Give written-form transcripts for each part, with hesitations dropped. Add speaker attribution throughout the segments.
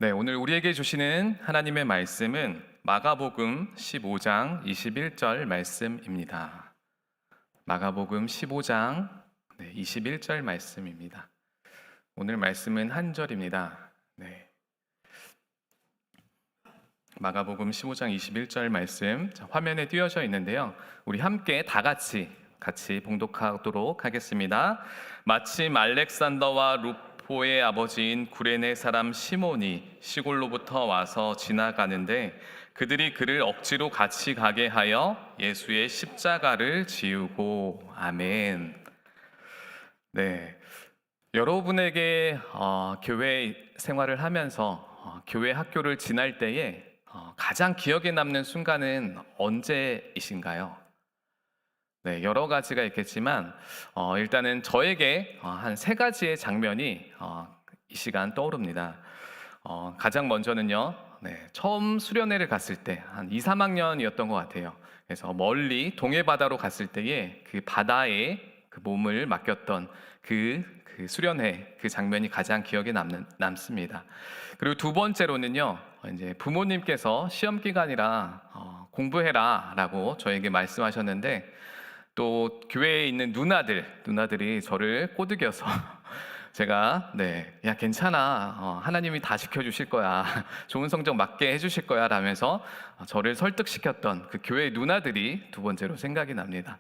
Speaker 1: 네, 오늘 우리에게 주시는 하나님의 말씀은 마가복음 15장 21절 말씀입니다. 마가복음 15장 21절 말씀입니다. 오늘 말씀은 한 절입니다. 네. 마가복음 15장 21절 말씀 화면에 띄어져 있는데요. 우리 함께 다 같이 봉독하도록 하겠습니다. 마침 알렉산더와 루포의 아버지인 구레네 사람 시몬이 시골로부터 와서 지나가는데 그들이 그를 억지로 같이 가게 하여 예수의 십자가를 지우고. 아멘. 네, 여러분에게 교회 생활을 하면서 교회 학교를 지날 때에 가장 기억에 남는 순간은 언제이신가요? 네, 여러 가지가 있겠지만 일단은 저에게 한 세 가지의 장면이 이 시간 떠오릅니다. 가장 먼저는요, 처음 수련회를 갔을 때 한 2, 3학년이었던 것 같아요. 그래서 멀리 동해 바다로 갔을 때에 그 바다에 그 몸을 맡겼던 그 수련회 그 장면이 가장 기억에 남습니다. 그리고 두 번째로는요, 이제 부모님께서 시험 기간이라 공부해라라고 저에게 말씀하셨는데 또 교회에 있는 누나들이 저를 꼬드겨서 제가 야 괜찮아, 하나님이 다 지켜주실 거야, 좋은 성적 맞게 해주실 거야 라면서 저를 설득시켰던 그 교회 누나들이 두 번째로 생각이 납니다.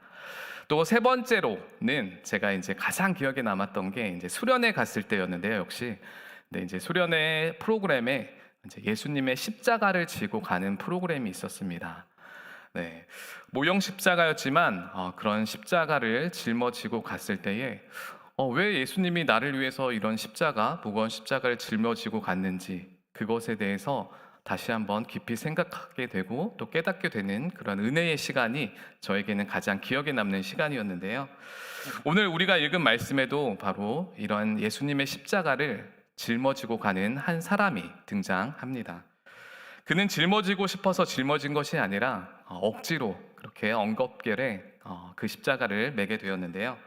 Speaker 1: 또 세 번째로는 제가 이제 가장 기억에 남았던 게 이제 수련회 갔을 때였는데요. 역시 이제 수련회 프로그램에 이제 예수님의 십자가를 지고 가는 프로그램이 있었습니다. 네, 모형 십자가였지만 그런 십자가를 짊어지고 갔을 때에 왜 예수님이 나를 위해서 이런 무거운 십자가를 짊어지고 갔는지 그것에 대해서 다시 한번 깊이 생각하게 되고 또 깨닫게 되는 그런 은혜의 시간이 저에게는 가장 기억에 남는 시간이었는데요. 오늘 우리가 읽은 말씀에도 바로 이런 예수님의 십자가를 짊어지고 가는 한 사람이 등장합니다. 그는 짊어지고 싶어서 짊어진 것이 아니라 억지로 그렇게 엉겁결에 그 십자가를 매게 되었는데요.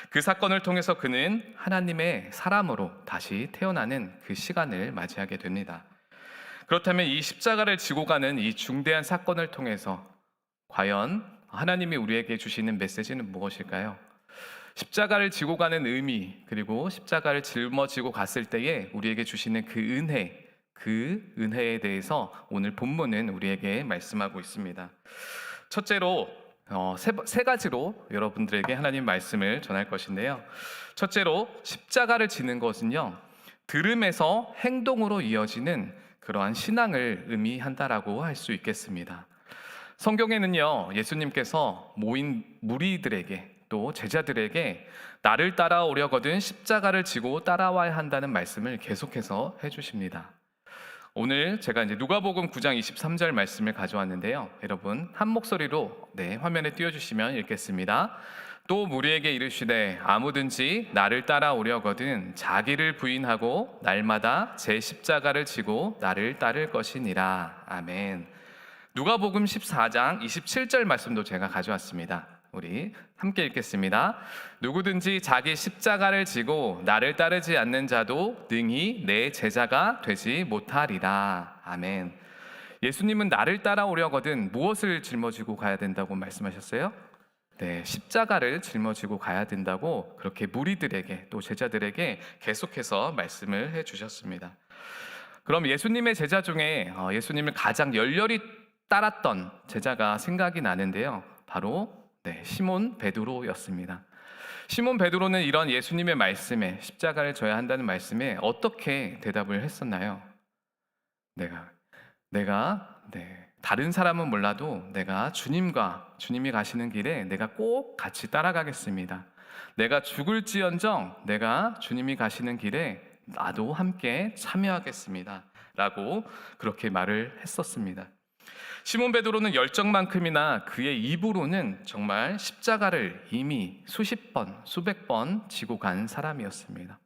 Speaker 1: 그 사건을 통해서 그는 하나님의 사람으로 다시 태어나는 그 시간을 맞이하게 됩니다. 그렇다면 이 십자가를 지고 가는 이 중대한 사건을 통해서 과연 하나님이 우리에게 주시는 메시지는 무엇일까요? 십자가를 지고 가는 의미, 그리고 십자가를 짊어지고 갔을 때에 우리에게 주시는 그 은혜에 대해서 오늘 본문은 우리에게 말씀하고 있습니다. 첫째로 세 가지로 여러분들에게 하나님 말씀을 전할 것인데요. 첫째로 십자가를 지는 것은요, 들음에서 행동으로 이어지는 그러한 신앙을 의미한다라고 할 수 있겠습니다. 성경에는요, 예수님께서 모인 무리들에게 또 제자들에게 나를 따라오려거든 십자가를 지고 따라와야 한다는 말씀을 계속해서 해주십니다. 오늘 제가 이제 누가복음 9장 23절 말씀을 가져왔는데요. 여러분 한 목소리로 화면에 띄워주시면 읽겠습니다. 또 무리에게 이르시되 아무든지 나를 따라오려거든 자기를 부인하고 날마다 제 십자가를 지고 나를 따를 것이니라. 아멘. 누가복음 14장 27절 말씀도 제가 가져왔습니다. 우리 함께 읽겠습니다. 누구든지 자기 십자가를 지고 나를 따르지 않는 자도 능히 내 제자가 되지 못하리라. 아멘. 예수님은 나를 따라오려거든 무엇을 짊어지고 가야 된다고 말씀하셨어요? 십자가를 짊어지고 가야 된다고 그렇게 무리들에게 또 제자들에게 계속해서 말씀을 해주셨습니다. 그럼 예수님의 제자 중에 예수님을 가장 열렬히 따랐던 제자가 생각이 나는데요. 바로 시몬 베드로였습니다. 시몬 베드로는 이런 예수님의 말씀에, 십자가를 져야 한다는 말씀에 어떻게 대답을 했었나요? 내가 다른 사람은 몰라도 내가 주님이 가시는 길에 내가 꼭 같이 따라가겠습니다. 내가 죽을지언정 내가 주님이 가시는 길에 나도 함께 참여하겠습니다 라고 그렇게 말을 했었습니다. 시몬 베드로는 열정만큼이나 그의 입으로는 정말 십자가를 이미 수십 번, 수백 번 지고 간 사람이었습니다.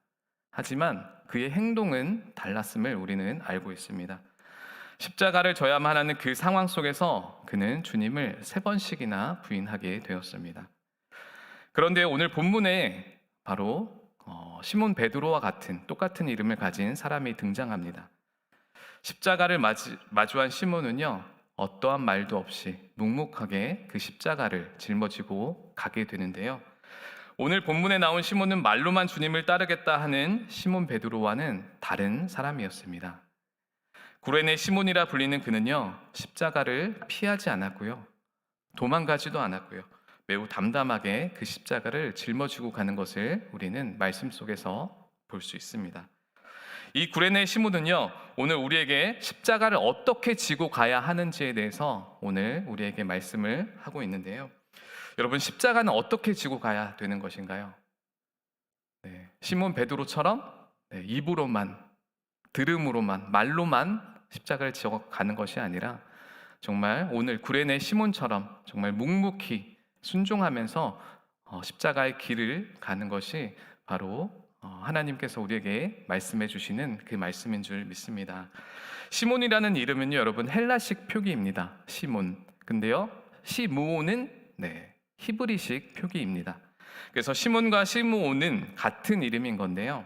Speaker 1: 하지만 그의 행동은 달랐음을 우리는 알고 있습니다. 십자가를 져야만 하는 그 상황 속에서 그는 주님을 3번씩이나 부인하게 되었습니다. 그런데 오늘 본문에 바로 시몬 베드로와 똑같은 이름을 가진 사람이 등장합니다. 십자가를 마주한 시몬은요, 어떠한 말도 없이 묵묵하게 그 십자가를 짊어지고 가게 되는데요. 오늘 본문에 나온 시몬은 말로만 주님을 따르겠다 하는 시몬 베드로와는 다른 사람이었습니다. 구레네 시몬이라 불리는 그는요, 십자가를 피하지 않았고요, 도망가지도 않았고요, 매우 담담하게 그 십자가를 짊어지고 가는 것을 우리는 말씀 속에서 볼 수 있습니다. 이 구레네 시몬은요, 오늘 우리에게 십자가를 어떻게 지고 가야 하는지에 대해서 오늘 우리에게 말씀을 하고 있는데요. 여러분, 십자가는 어떻게 지고 가야 되는 것인가요? 시몬 베드로처럼 입으로만, 들음으로만, 말로만 십자가를 지어 가는 것이 아니라 정말 오늘 구레네 시몬처럼 정말 묵묵히 순종하면서 십자가의 길을 가는 것이 바로 하나님께서 우리에게 말씀해 주시는 그 말씀인 줄 믿습니다. 시몬이라는 이름은요, 여러분, 헬라식 표기입니다. 시몬. 근데요, 시므온은 히브리식 표기입니다. 그래서 시몬과 시므온은 같은 이름인 건데요.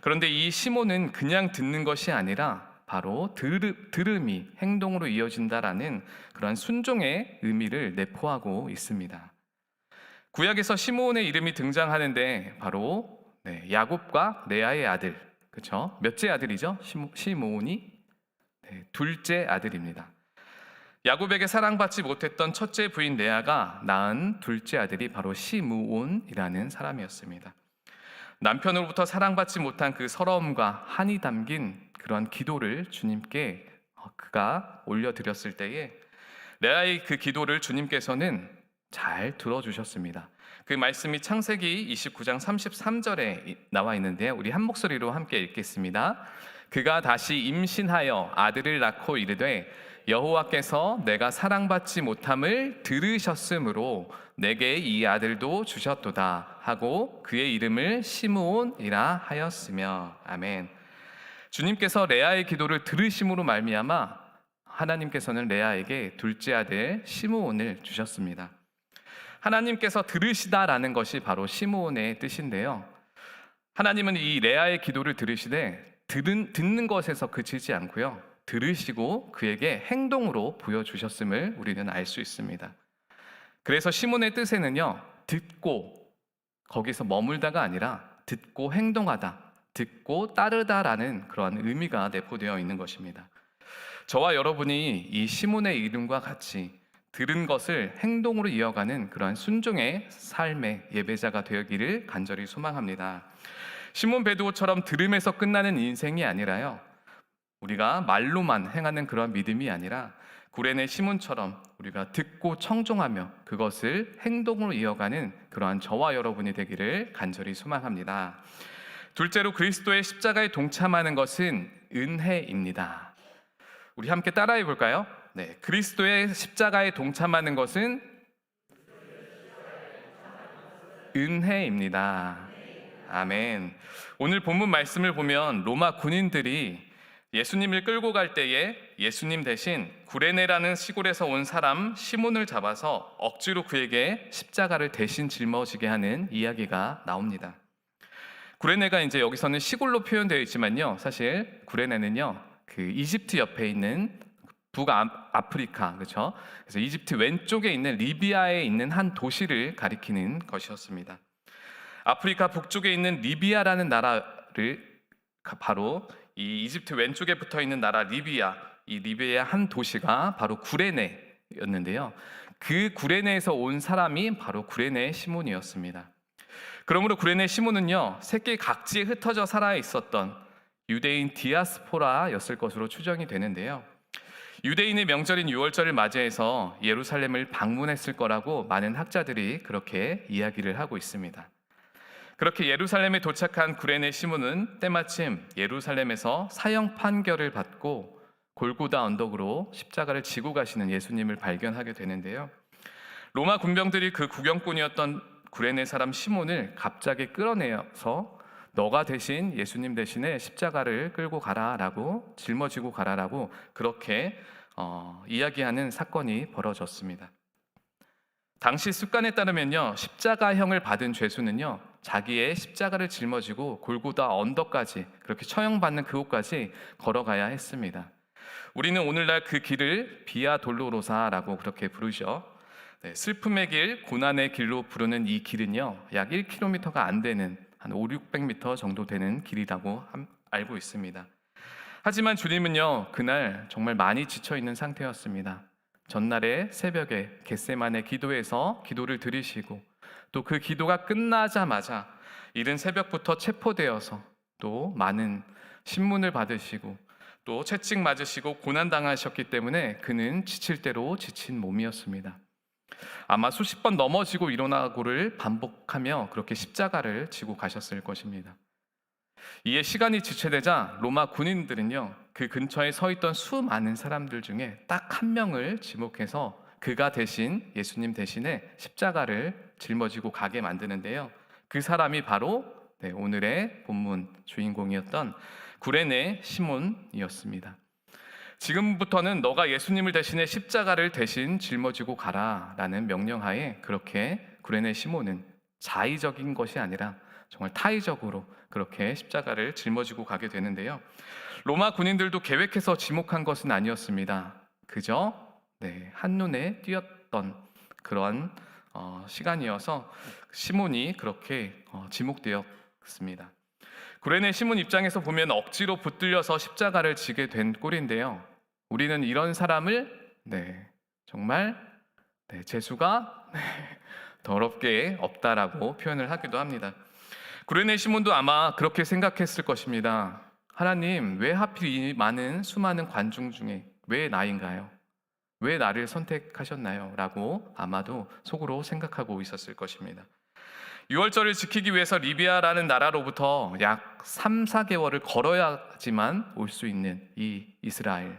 Speaker 1: 그런데 이 시몬은 그냥 듣는 것이 아니라 바로 들음이 행동으로 이어진다라는 그러한 순종의 의미를 내포하고 있습니다. 구약에서 시므온의 이름이 등장하는데 바로 야곱과 레아의 아들, 그렇죠? 몇째 아들이죠? 시므온이 둘째 아들입니다. 야곱에게 사랑받지 못했던 첫째 부인 레아가 낳은 둘째 아들이 바로 시므온이라는 사람이었습니다. 남편으로부터 사랑받지 못한 그 서러움과 한이 담긴 그러한 기도를 주님께 그가 올려드렸을 때에 레아의 그 기도를 주님께서는 잘 들어주셨습니다. 그 말씀이 창세기 29장 33절에 나와 있는데요, 우리 한 목소리로 함께 읽겠습니다. 그가 다시 임신하여 아들을 낳고 이르되 여호와께서 내가 사랑받지 못함을 들으셨으므로 내게 이 아들도 주셨도다 하고 그의 이름을 시므온이라 하였으며. 아멘. 주님께서 레아의 기도를 들으심으로 말미암아 하나님께서는 레아에게 둘째 아들 시므온을 주셨습니다. 하나님께서 들으시다라는 것이 바로 시므온의 뜻인데요, 하나님은 이 레아의 기도를 들으시되 듣는 것에서 그치지 않고요, 들으시고 그에게 행동으로 보여주셨음을 우리는 알 수 있습니다. 그래서 시몬의 뜻에는요, 듣고 거기서 머물다가 아니라 듣고 행동하다, 듣고 따르다라는 그러한 의미가 내포되어 있는 것입니다. 저와 여러분이 이 시몬의 이름과 같이 들은 것을 행동으로 이어가는 그러한 순종의 삶의 예배자가 되기를 간절히 소망합니다. 시몬 베드로처럼 들음에서 끝나는 인생이 아니라요, 우리가 말로만 행하는 그러한 믿음이 아니라 구레네 시몬처럼 우리가 듣고 청종하며 그것을 행동으로 이어가는 그러한 저와 여러분이 되기를 간절히 소망합니다. 둘째로, 그리스도의 십자가에 동참하는 것은 은혜입니다. 우리 함께 따라해 볼까요? 그리스도의 십자가에 동참하는 것은 은혜입니다. 아멘. 오늘 본문 말씀을 보면 로마 군인들이 예수님을 끌고 갈 때에 예수님 대신 구레네라는 시골에서 온 사람 시몬을 잡아서 억지로 그에게 십자가를 대신 짊어지게 하는 이야기가 나옵니다. 구레네가 이제 여기서는 시골로 표현되어 있지만요, 사실 구레네는요, 그 이집트 옆에 있는 북아프리카, 그렇죠? 그래서 이집트 왼쪽에 있는 리비아에 있는 한 도시를 가리키는 것이었습니다. 아프리카 북쪽에 있는 리비아라는 나라를 바로 이 이집트 왼쪽에 붙어 있는 나라 리비아, 이 리비아의 한 도시가 바로 구레네였는데요, 그 구레네에서 온 사람이 바로 구레네 시몬이었습니다. 그러므로 구레네 시몬은요, 세계 각지에 흩어져 살아 있었던 유대인 디아스포라였을 것으로 추정이 되는데요, 유대인의 명절인 유월절을 맞이해서 예루살렘을 방문했을 거라고 많은 학자들이 그렇게 이야기를 하고 있습니다. 그렇게 예루살렘에 도착한 구레네 시몬은 때마침 예루살렘에서 사형 판결을 받고 골고다 언덕으로 십자가를 지고 가시는 예수님을 발견하게 되는데요, 로마 군병들이 그 구경꾼이었던 구레네 사람 시몬을 갑자기 끌어내서 너가 대신 예수님 대신에 십자가를 끌고 가라라고, 짊어지고 가라라고 그렇게 이야기하는 사건이 벌어졌습니다. 당시 습관에 따르면요, 십자가형을 받은 죄수는요, 자기의 십자가를 짊어지고 골고다 언덕까지, 그렇게 처형받는 그곳까지 걸어가야 했습니다. 우리는 오늘날 그 길을 비아 돌로로사라고 그렇게 부르죠. 네, 슬픔의 길, 고난의 길로 부르는 이 길은요, 약 1km가 안 되는 한 500-600m 정도 되는 길이라고 알고 있습니다. 하지만 주님은요, 그날 정말 많이 지쳐 있는 상태였습니다. 전날에 새벽에 겟세마네 기도에서 기도를 드리시고, 또 그 기도가 끝나자마자 이른 새벽부터 체포되어서 또 많은 신문을 받으시고 또 채찍 맞으시고 고난당하셨기 때문에 그는 지칠 대로 지친 몸이었습니다. 아마 수십 번 넘어지고 일어나고를 반복하며 그렇게 십자가를 지고 가셨을 것입니다. 이에 시간이 지체되자 로마 군인들은요, 그 근처에 서 있던 수많은 사람들 중에 딱 한 명을 지목해서 그가 대신, 예수님 대신에 십자가를 짊어지고 가게 만드는데요, 그 사람이 바로 오늘의 본문 주인공이었던 구레네 시몬이었습니다. 지금부터는 너가 예수님을 대신해 십자가를 대신 짊어지고 가라라는 명령하에 그렇게 구레네 시몬은 자의적인 것이 아니라 정말 타의적으로 그렇게 십자가를 짊어지고 가게 되는데요, 로마 군인들도 계획해서 지목한 것은 아니었습니다. 그저 한눈에 띄었던 그런 시간이어서 시몬이 그렇게 지목되었습니다. 구레네 시몬 입장에서 보면 억지로 붙들려서 십자가를 지게 된 꼴인데요, 우리는 이런 사람을 정말 재수가 더럽게 없다라고 표현을 하기도 합니다. 구레네 시몬도 아마 그렇게 생각했을 것입니다. 하나님, 왜 하필 이 수많은 관중 중에 왜 나인가요? 왜 나를 선택하셨나요? 라고 아마도 속으로 생각하고 있었을 것입니다. 유월절을 지키기 위해서 리비아라는 나라로부터 약 3-4개월을 걸어야지만 올 수 있는 이 이스라엘,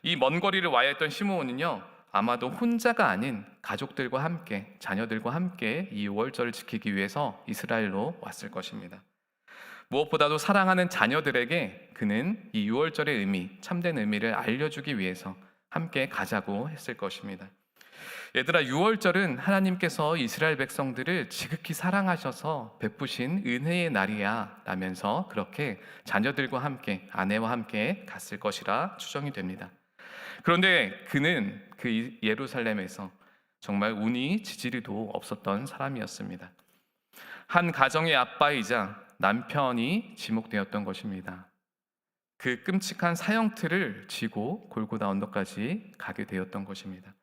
Speaker 1: 이 먼 거리를 와야 했던 시므온은요, 아마도 혼자가 아닌 가족들과 함께, 자녀들과 함께 이 유월절을 지키기 위해서 이스라엘로 왔을 것입니다. 무엇보다도 사랑하는 자녀들에게 그는 이 유월절의 의미, 참된 의미를 알려주기 위해서 함께 가자고 했을 것입니다. 얘들아, 유월절은 하나님께서 이스라엘 백성들을 지극히 사랑하셔서 베푸신 은혜의 날이야 라면서 그렇게 자녀들과 함께, 아내와 함께 갔을 것이라 추정이 됩니다. 그런데 그는 그 예루살렘에서 정말 운이 지지리도 없었던 사람이었습니다. 한 가정의 아빠이자 남편이 지목되었던 것입니다. 그 끔찍한 사형틀을 지고 골고다 언덕까지 가게 되었던 것입니다.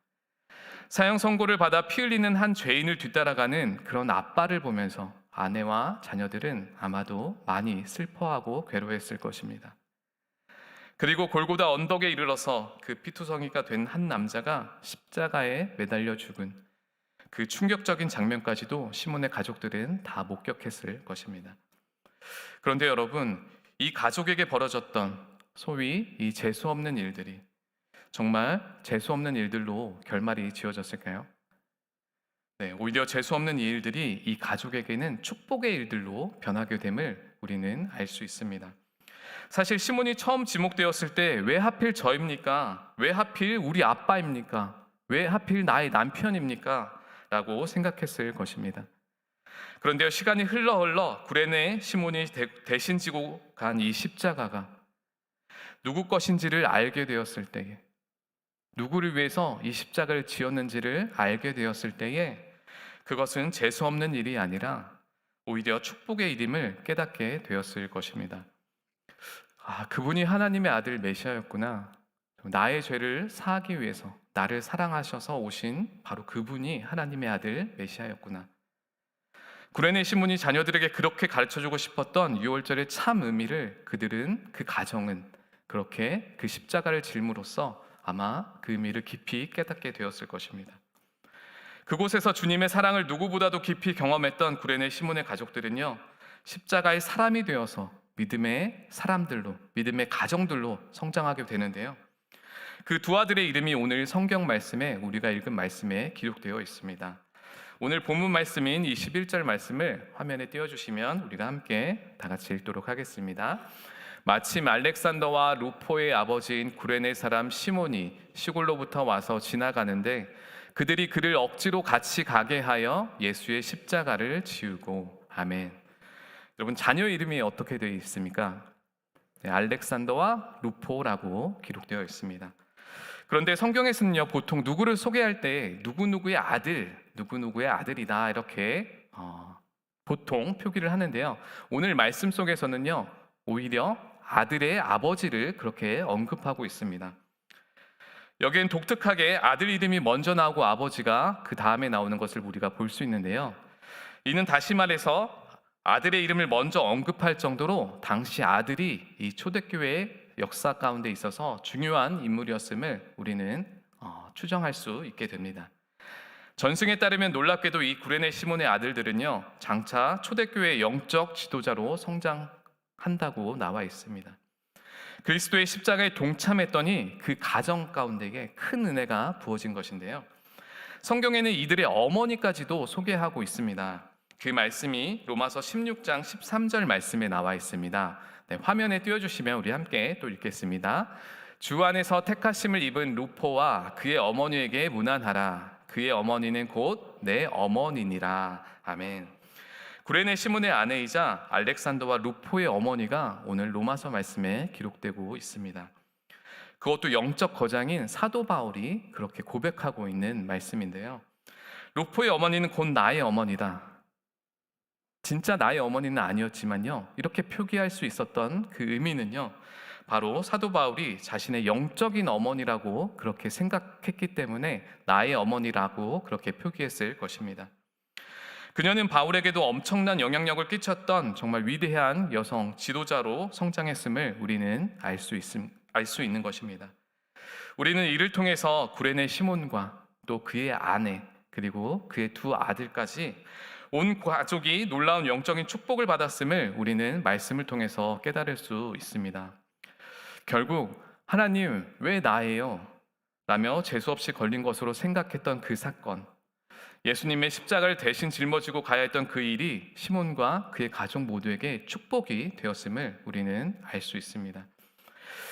Speaker 1: 사형 선고를 받아 피 흘리는 한 죄인을 뒤따라가는 그런 아빠를 보면서 아내와 자녀들은 아마도 많이 슬퍼하고 괴로워했을 것입니다. 그리고 골고다 언덕에 이르러서 그 피투성이가 된 한 남자가 십자가에 매달려 죽은 그 충격적인 장면까지도 시몬의 가족들은 다 목격했을 것입니다. 그런데 여러분, 이 가족에게 벌어졌던 소위 이 재수 없는 일들이 정말 재수 없는 일들로 결말이 지어졌을까요? 오히려 재수 없는 이 일들이 이 가족에게는 축복의 일들로 변하게 됨을 우리는 알 수 있습니다. 사실 시몬이 처음 지목되었을 때 왜 하필 저입니까? 왜 하필 우리 아빠입니까? 왜 하필 나의 남편입니까? 라고 생각했을 것입니다. 그런데 시간이 흘러 구레네 시몬이 대신 지고 간 이 십자가가 누구 것인지를 알게 되었을 때에, 누구를 위해서 이 십자가를 지었는지를 알게 되었을 때에 그것은 재수 없는 일이 아니라 오히려 축복의 일임을 깨닫게 되었을 것입니다. 그분이 하나님의 아들 메시아였구나. 나의 죄를 사하기 위해서 나를 사랑하셔서 오신 바로 그분이 하나님의 아들 메시아였구나. 구레네 시몬이 자녀들에게 그렇게 가르쳐주고 싶었던 유월절의 참 의미를 그 가정은 그렇게 그 십자가를 질므로써 아마 그 의미를 깊이 깨닫게 되었을 것입니다. 그곳에서 주님의 사랑을 누구보다도 깊이 경험했던 구레네 시몬의 가족들은요, 십자가의 사람이 되어서 믿음의 사람들로, 믿음의 가정들로 성장하게 되는데요, 그 두 아들의 이름이 오늘 성경 말씀에, 우리가 읽은 말씀에 기록되어 있습니다. 오늘 본문 말씀인 21절 말씀을 화면에 띄워주시면 우리가 함께 다 같이 읽도록 하겠습니다. 마침 알렉산더와 루포의 아버지인 구레네 사람 시몬이 시골로부터 와서 지나가는데 그들이 그를 억지로 같이 가게 하여 예수의 십자가를 지우고. 아멘. 여러분, 자녀 이름이 어떻게 되어 있습니까? 네, 알렉산더와 루포라고 기록되어 있습니다. 그런데 성경에서는요, 보통 누구를 소개할 때 누구누구의 아들, 누구누구의 아들이다 이렇게 보통 표기를 하는데요. 오늘 말씀 속에서는요, 오히려 아들의 아버지를 그렇게 언급하고 있습니다. 여기엔 독특하게 아들 이름이 먼저 나오고 아버지가 그 다음에 나오는 것을 우리가 볼 수 있는데요. 이는 다시 말해서 아들의 이름을 먼저 언급할 정도로 당시 아들이 이 초대교회의 역사 가운데 있어서 중요한 인물이었음을 우리는 추정할 수 있게 됩니다. 전승에 따르면 놀랍게도 이 구레네 시몬의 아들들은요, 장차 초대교회의 영적 지도자로 성장한다고 나와 있습니다. 그리스도의 십자가에 동참했더니 그 가정 가운데에 큰 은혜가 부어진 것인데요. 성경에는 이들의 어머니까지도 소개하고 있습니다. 그 말씀이 로마서 16장 13절 말씀에 나와 있습니다. 네, 화면에 띄워주시면 우리 함께 또 읽겠습니다. 주 안에서 택하심을 입은 루포와 그의 어머니에게 문안하라. 그의 어머니는 곧 내 어머니니라. 아멘. 구레네 시몬의 아내이자 알렉산더와 루포의 어머니가 오늘 로마서 말씀에 기록되고 있습니다. 그것도 영적 거장인 사도 바울이 그렇게 고백하고 있는 말씀인데요. 루포의 어머니는 곧 나의 어머니다. 진짜 나의 어머니는 아니었지만요, 이렇게 표기할 수 있었던 그 의미는요, 바로 사도 바울이 자신의 영적인 어머니라고 그렇게 생각했기 때문에 나의 어머니라고 그렇게 표기했을 것입니다. 그녀는 바울에게도 엄청난 영향력을 끼쳤던 정말 위대한 여성 지도자로 성장했음을 우리는 알 수 있는 것입니다. 우리는 이를 통해서 구레네 시몬과 또 그의 아내 그리고 그의 두 아들까지 온 가족이 놀라운 영적인 축복을 받았음을 우리는 말씀을 통해서 깨달을 수 있습니다. 결국 하나님 왜 나예요? 라며 재수없이 걸린 것으로 생각했던 그 사건, 예수님의 십자가를 대신 짊어지고 가야 했던 그 일이 시몬과 그의 가족 모두에게 축복이 되었음을 우리는 알 수 있습니다.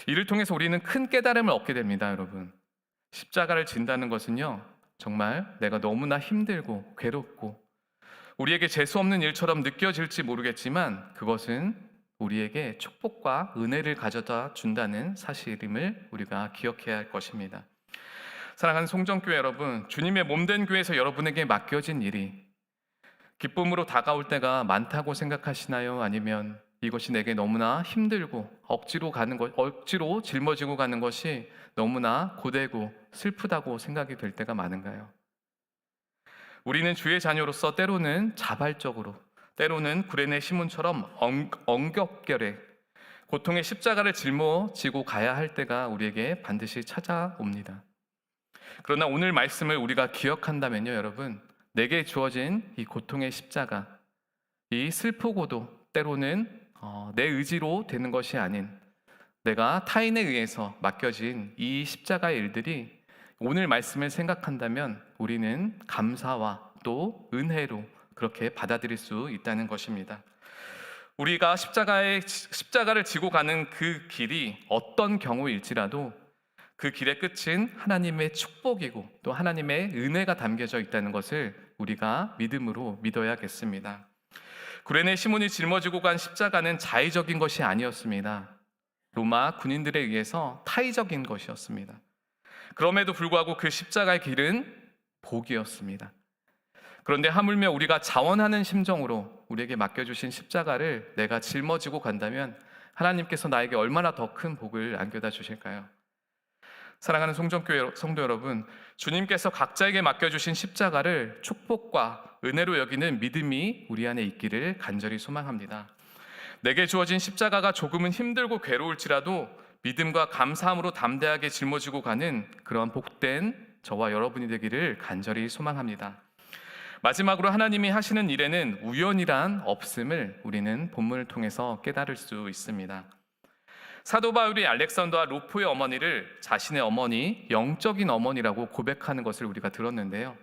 Speaker 1: 이를 통해서 우리는 큰 깨달음을 얻게 됩니다, 여러분. 십자가를 진다는 것은요, 정말 내가 너무나 힘들고 괴롭고 우리에게 재수없는 일처럼 느껴질지 모르겠지만 그것은 우리에게 축복과 은혜를 가져다 준다는 사실임을 우리가 기억해야 할 것입니다. 사랑하는 송정교회 여러분, 주님의 몸된 교회에서 여러분에게 맡겨진 일이 기쁨으로 다가올 때가 많다고 생각하시나요? 아니면 이것이 내게 너무나 힘들고 억지로 짊어지고 가는 것이 너무나 고되고 슬프다고 생각이 될 때가 많은가요? 우리는 주의 자녀로서 때로는 자발적으로, 때로는 구레네 시몬처럼 엉겹결에 고통의 십자가를 짊어지고 가야 할 때가 우리에게 반드시 찾아옵니다. 그러나 오늘 말씀을 우리가 기억한다면요, 여러분, 내게 주어진 이 고통의 십자가, 이 슬프고도 때로는 내 의지로 되는 것이 아닌 내가 타인에 의해서 맡겨진 이 십자가의 일들이 오늘 말씀을 생각한다면 우리는 감사와 또 은혜로 그렇게 받아들일 수 있다는 것입니다. 우리가 십자가를 지고 가는 그 길이 어떤 경우일지라도 그 길의 끝은 하나님의 축복이고 또 하나님의 은혜가 담겨져 있다는 것을 우리가 믿음으로 믿어야겠습니다. 구레네 시몬이 짊어지고 간 십자가는 자의적인 것이 아니었습니다. 로마 군인들에 의해서 타의적인 것이었습니다. 그럼에도 불구하고 그 십자가의 길은 복이었습니다. 그런데 하물며 우리가 자원하는 심정으로 우리에게 맡겨주신 십자가를 내가 짊어지고 간다면 하나님께서 나에게 얼마나 더 큰 복을 안겨다 주실까요? 사랑하는 송정교회 성도 여러분, 주님께서 각자에게 맡겨주신 십자가를 축복과 은혜로 여기는 믿음이 우리 안에 있기를 간절히 소망합니다. 내게 주어진 십자가가 조금은 힘들고 괴로울지라도 믿음과 감사함으로 담대하게 짊어지고 가는 그러한 복된 저와 여러분이 되기를 간절히 소망합니다. 마지막으로 하나님이 하시는 일에는 우연이란 없음을 우리는 본문을 통해서 깨달을 수 있습니다. 사도 바울이 알렉산더와 루포의 어머니를 자신의 어머니, 영적인 어머니라고 고백하는 것을 우리가 들었는데요.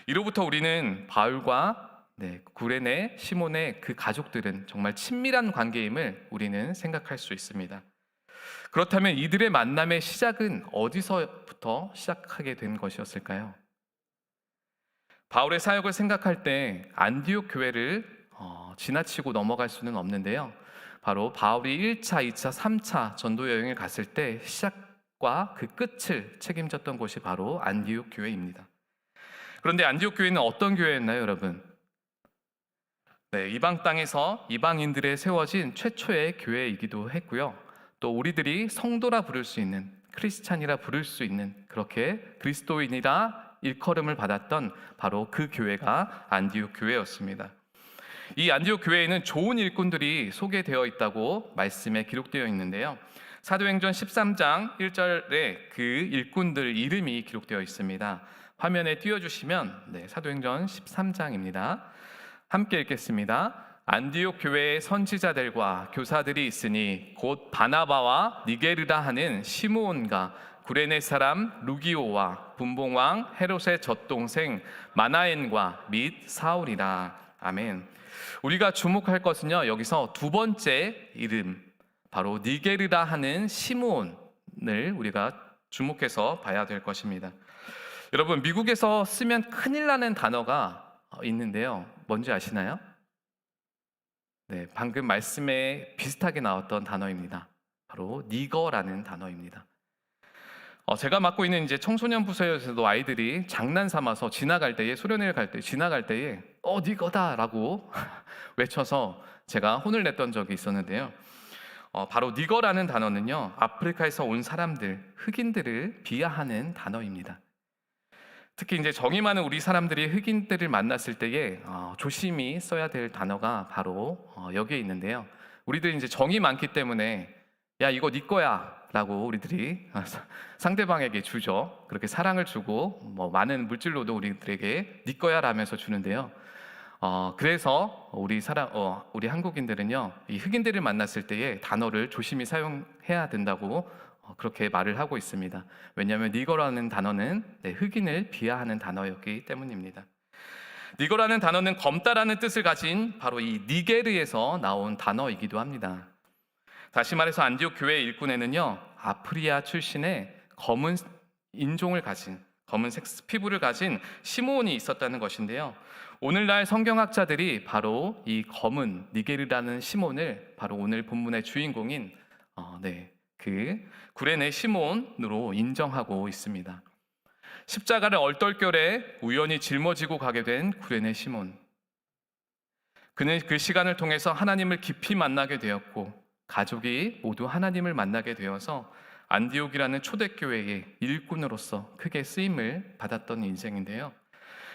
Speaker 1: 이로부터 우리는 바울과 구레네 시몬의 그 가족들은 정말 친밀한 관계임을 우리는 생각할 수 있습니다. 그렇다면 이들의 만남의 시작은 어디서부터 시작하게 된 것이었을까요? 바울의 사역을 생각할 때 안디옥 교회를 지나치고 넘어갈 수는 없는데요. 바로 바울이 1차, 2차, 3차 전도 여행을 갔을 때 시작과 그 끝을 책임졌던 곳이 바로 안디옥 교회입니다. 그런데 안디옥 교회는 어떤 교회였나요, 여러분? 네, 이방 땅에서 이방인들에 세워진 최초의 교회이기도 했고요. 또 우리들이 성도라 부를 수 있는, 크리스찬이라 부를 수 있는, 그렇게 그리스도인이라 일컬음을 받았던 바로 그 교회가 안디옥 교회였습니다. 이 안디옥 교회에는 좋은 일꾼들이 소개되어 있다고 말씀에 기록되어 있는데요. 사도행전 13장 1절에 그 일꾼들 이름이 기록되어 있습니다. 화면에 띄워주시면 사도행전 13장입니다. 함께 읽겠습니다. 안디옥 교회의 선지자들과 교사들이 있으니 곧 바나바와 니게르라 하는 시므온과 구레네 사람 루기오와 분봉왕 헤롯의 젖동생 마나엔과 및 사울이라. 아멘. 우리가 주목할 것은요, 여기서 두 번째 이름, 바로 니게르라 하는 시므온을 우리가 주목해서 봐야 될 것입니다. 여러분, 미국에서 쓰면 큰일 나는 단어가 있는데요. 뭔지 아시나요? 네, 방금 말씀에 비슷하게 나왔던 단어입니다. 바로 니거라는 단어입니다. 제가 맡고 있는 이제 청소년 부서에서도 아이들이 장난 삼아서 지나갈 때에, 수련회를 갈 때 지나갈 때에 니거다라고 외쳐서 제가 혼을 냈던 적이 있었는데요. 바로 니거라는 단어는요, 아프리카에서 온 사람들, 흑인들을 비하하는 단어입니다. 특히 이제 정이 많은 우리 사람들이 흑인들을 만났을 때에 조심히 써야 될 단어가 바로 여기에 있는데요. 우리들이 이제 정이 많기 때문에 야, 이거 네 거야라고 우리들이 상대방에게 주죠. 그렇게 사랑을 주고 많은 물질로도 우리들에게 네 거야라면서 주는데요. 그래서 우리 한국인들은요, 이 흑인들을 만났을 때에 단어를 조심히 사용해야 된다고 그렇게 말을 하고 있습니다. 왜냐하면 니거라는 단어는 흑인을 비하하는 단어였기 때문입니다. 니거라는 단어는 검다라는 뜻을 가진 바로 이 니게르에서 나온 단어이기도 합니다. 다시 말해서 안디옥 교회 일꾼에는요, 아프리아 출신의 검은 인종을 가진, 검은색 피부를 가진 시므온이 있었다는 것인데요. 오늘날 성경학자들이 바로 이 검은 니게르라는 시몬을 바로 오늘 본문의 주인공인 그 구레네 시몬으로 인정하고 있습니다. 십자가를 얼떨결에 우연히 짊어지고 가게 된 구레네 시몬. 그는 그 시간을 통해서 하나님을 깊이 만나게 되었고 가족이 모두 하나님을 만나게 되어서 안디옥이라는 초대교회의 일꾼으로서 크게 쓰임을 받았던 인생인데요.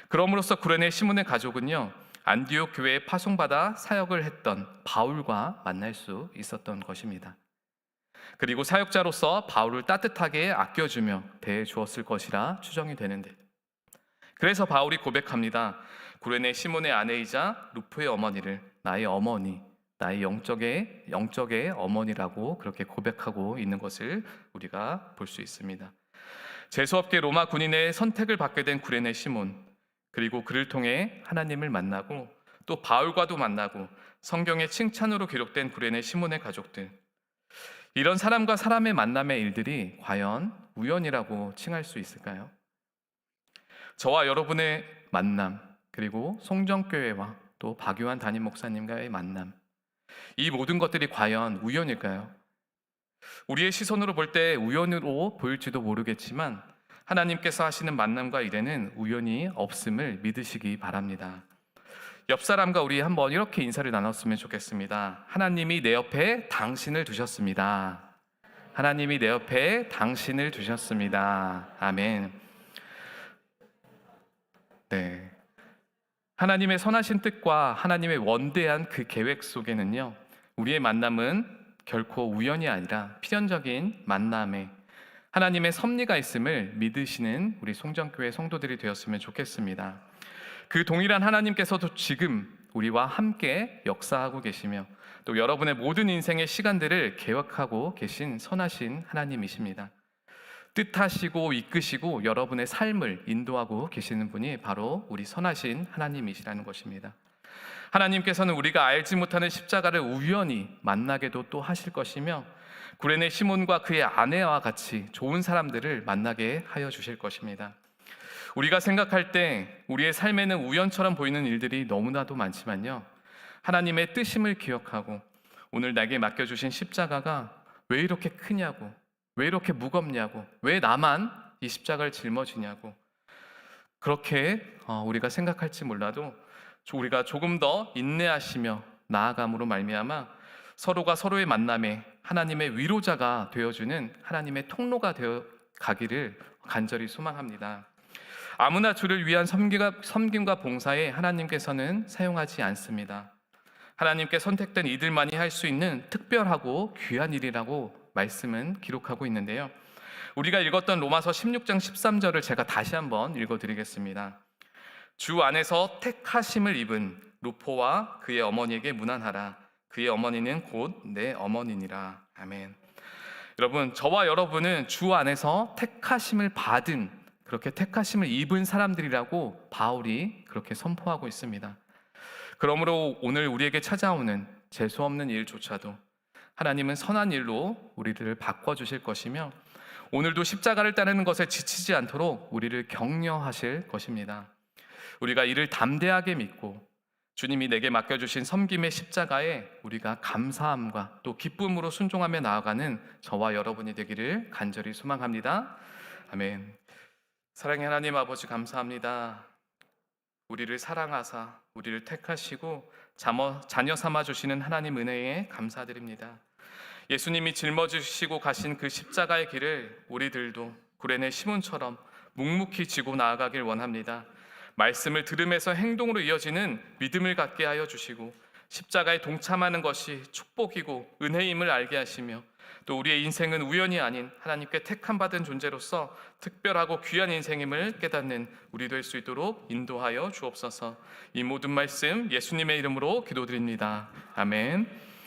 Speaker 1: 그럼으로써 구레네 시몬의 가족은요, 안디옥 교회에 파송받아 사역을 했던 바울과 만날 수 있었던 것입니다. 그리고 사역자로서 바울을 따뜻하게 아껴주며 대해주었을 것이라 추정이 되는데, 그래서 바울이 고백합니다. 구레네 시몬의 아내이자 루프의 어머니를 나의 어머니, 나의 영적의 어머니라고 그렇게 고백하고 있는 것을 우리가 볼 수 있습니다. 재수없게 로마 군인의 선택을 받게 된 구레네 시몬, 그리고 그를 통해 하나님을 만나고 또 바울과도 만나고 성경의 칭찬으로 기록된 구레네 시몬의 가족들, 이런 사람과 사람의 만남의 일들이 과연 우연이라고 칭할 수 있을까요? 저와 여러분의 만남, 그리고 송정교회와 또 박유한 담임 목사님과의 만남, 이 모든 것들이 과연 우연일까요? 우리의 시선으로 볼 때 우연으로 보일지도 모르겠지만 하나님께서 하시는 만남과 일에는 우연이 없음을 믿으시기 바랍니다. 옆 사람과 우리 한번 이렇게 인사를 나눴으면 좋겠습니다. 하나님이 내 옆에 당신을 두셨습니다. 하나님이 내 옆에 당신을 두셨습니다. 아멘. 네. 하나님의 선하신 뜻과 하나님의 원대한 그 계획 속에는요, 우리의 만남은 결코 우연이 아니라 필연적인 만남에 하나님의 섭리가 있음을 믿으시는 우리 송정교회 성도들이 되었으면 좋겠습니다. 그 동일한 하나님께서도 지금 우리와 함께 역사하고 계시며 또 여러분의 모든 인생의 시간들을 계획하고 계신 선하신 하나님이십니다. 뜻하시고 이끄시고 여러분의 삶을 인도하고 계시는 분이 바로 우리 선하신 하나님이시라는 것입니다. 하나님께서는 우리가 알지 못하는 십자가를 우연히 만나게도 또 하실 것이며 구레네 시몬과 그의 아내와 같이 좋은 사람들을 만나게 하여 주실 것입니다. 우리가 생각할 때 우리의 삶에는 우연처럼 보이는 일들이 너무나도 많지만요, 하나님의 뜻임을 기억하고 오늘 나에게 맡겨주신 십자가가 왜 이렇게 크냐고, 왜 이렇게 무겁냐고, 왜 나만 이 십자가를 짊어지냐고, 그렇게 우리가 생각할지 몰라도 우리가 조금 더 인내하시며 나아감으로 말미암아 서로가 서로의 만남에 하나님의 위로자가 되어주는 하나님의 통로가 되어 가기를 간절히 소망합니다. 아무나 주를 위한 섬김과 봉사에 하나님께서는 사용하지 않습니다. 하나님께 선택된 이들만이 할 수 있는 특별하고 귀한 일이라고 말씀은 기록하고 있는데요. 우리가 읽었던 로마서 16장 13절을 제가 다시 한번 읽어드리겠습니다. 주 안에서 택하심을 입은 루포와 그의 어머니에게 문안하라. 그의 어머니는 곧 내 어머니니라. 아멘. 여러분, 저와 여러분은 주 안에서 택하심을 받은, 그렇게 택하심을 입은 사람들이라고 바울이 그렇게 선포하고 있습니다. 그러므로 오늘 우리에게 찾아오는 재수없는 일조차도 하나님은 선한 일로 우리를 바꿔주실 것이며 오늘도 십자가를 따르는 것에 지치지 않도록 우리를 격려하실 것입니다. 우리가 이를 담대하게 믿고 주님이 내게 맡겨주신 섬김의 십자가에 우리가 감사함과 또 기쁨으로 순종하며 나아가는 저와 여러분이 되기를 간절히 소망합니다. 아멘. 사랑의 하나님 아버지, 감사합니다. 우리를 사랑하사 우리를 택하시고 자녀 삼아 주시는 하나님 은혜에 감사드립니다. 예수님이 짊어지시고 가신 그 십자가의 길을 우리들도 구레네 시몬처럼 묵묵히 지고 나아가길 원합니다. 말씀을 들음에서 행동으로 이어지는 믿음을 갖게 하여 주시고 십자가에 동참하는 것이 축복이고 은혜임을 알게 하시며 또 우리의 인생은 우연이 아닌 하나님께 택함받은 존재로서 특별하고 귀한 인생임을 깨닫는 우리 될 수 있도록 인도하여 주옵소서. 이 모든 말씀 예수님의 이름으로 기도드립니다. 아멘.